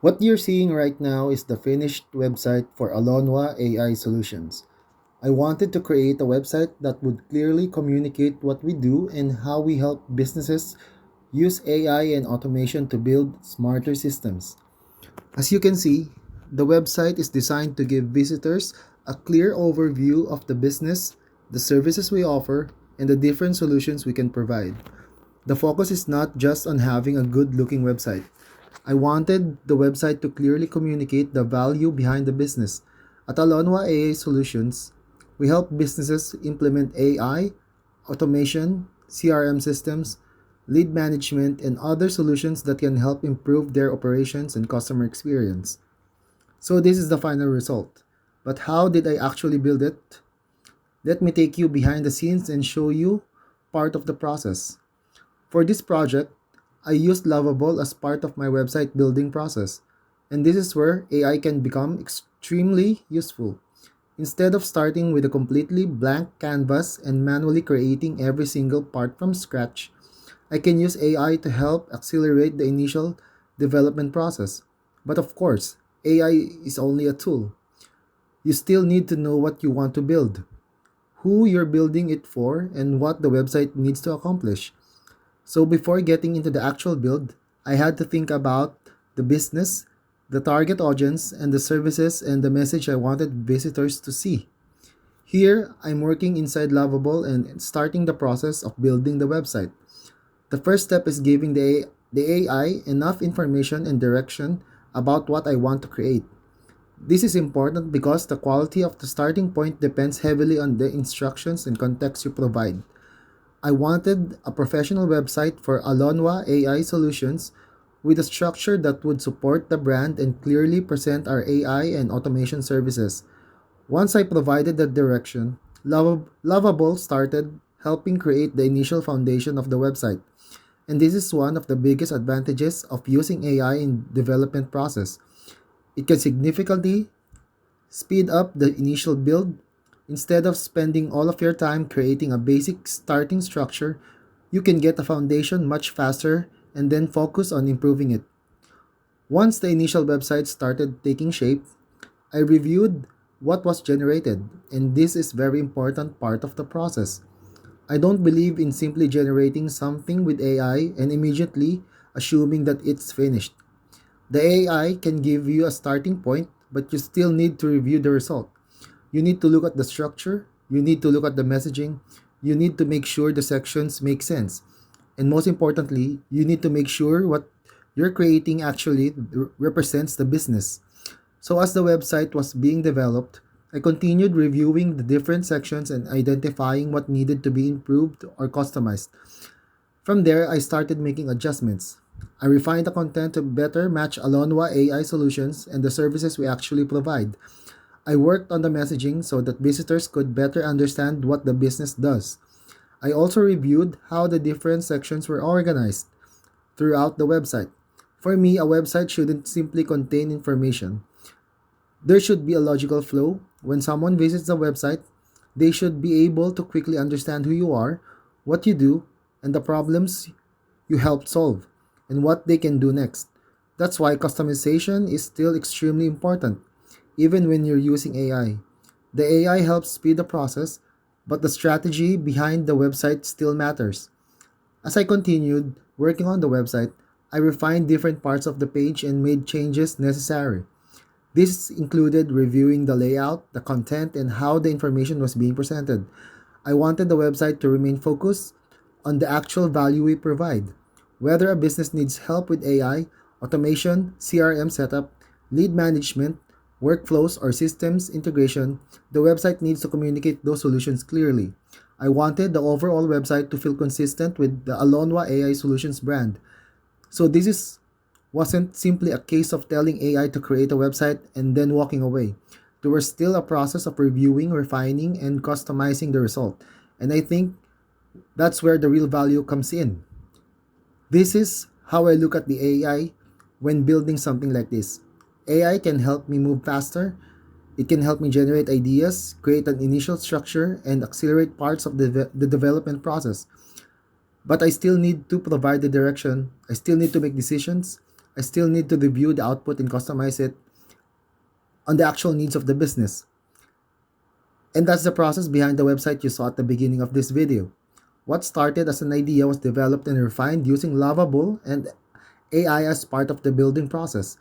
What you're seeing right now is the finished website for Alonwa AI Solutions. I wanted to create a website that would clearly communicate what we do and how we help businesses use AI and automation to build smarter systems. As you can see, the website is designed to give visitors a clear overview of the business, the services we offer, and the different solutions we can provide. The focus is not just on having a good looking website. I wanted the website to clearly communicate the value behind the business. At Alonwa AI Solutions, we help businesses implement AI, automation, CRM systems, lead management, and other solutions that can help improve their operations and customer experience. So, this is the final result. But how did I actually build it? Let me take you behind the scenes and show you part of the process. For this project, I used Lovable as part of my website building process, and this is where AI can become extremely useful. Instead of starting with a completely blank canvas and manually creating every single part from scratch, I can use AI to help accelerate the initial development process. But of course, AI is only a tool. You still need to know what you want to build, who you're building it for, and what the website needs to accomplish. So before getting into the actual build, I had to think about the business, the target audience, and the services and the message I wanted visitors to see. Here, I'm working inside Lovable and starting the process of building the website. The first step is giving the AI enough information and direction about what I want to create. This is important because the quality of the starting point depends heavily on the instructions and context you provide. I wanted a professional website for Alonwa AI Solutions with a structure that would support the brand and clearly present our AI and automation services. Once I provided that direction, Lovable started helping create the initial foundation of the website. And this is one of the biggest advantages of using AI in development process. It can significantly speed up the initial build. Instead of spending all of your time creating a basic starting structure, you can get a foundation much faster and then focus on improving it. Once the initial website started taking shape, I reviewed what was generated, and this is very important part of the process. I don't believe in simply generating something with AI and immediately assuming that it's finished. The AI can give you a starting point, but you still need to review the result. You need to look at the structure, you need to look at the messaging, you need to make sure the sections make sense. And most importantly, you need to make sure what you're creating actually represents the business. So, as the website was being developed, I continued reviewing the different sections and identifying what needed to be improved or customized. From there, I started making adjustments. I refined the content to better match Alonwa AI solutions and the services we actually provide. I worked on the messaging so that visitors could better understand what the business does. I also reviewed how the different sections were organized throughout the website. For me, a website shouldn't simply contain information. There should be a logical flow. When someone visits the website, they should be able to quickly understand who you are, what you do, and the problems you helped solve, and what they can do next. That's why customization is still extremely important, even when you're using AI. The AI helps speed the process, but the strategy behind the website still matters. As I continued working on the website, I refined different parts of the page and made changes necessary. This included reviewing the layout, the content, and how the information was being presented. I wanted the website to remain focused on the actual value we provide. Whether a business needs help with AI, automation, CRM setup, lead management, workflows, or systems integration, the website needs to communicate those solutions clearly. I wanted the overall website to feel consistent with the Alonwa AI Solutions brand. So this is wasn't simply a case of telling AI to create a website and then walking away. There was still a process of reviewing, refining, and customizing the result. And I think that's where the real value comes in. This is how I look at the AI when building something like this. AI can help me move faster. It can help me generate ideas, create an initial structure, and accelerate parts of the development process. But I still need to provide the direction. I still need to make decisions. I still need to review the output and customize it on the actual needs of the business. And that's the process behind the website you saw at the beginning of this video. What started as an idea was developed and refined using Lovable and AI as part of the building process.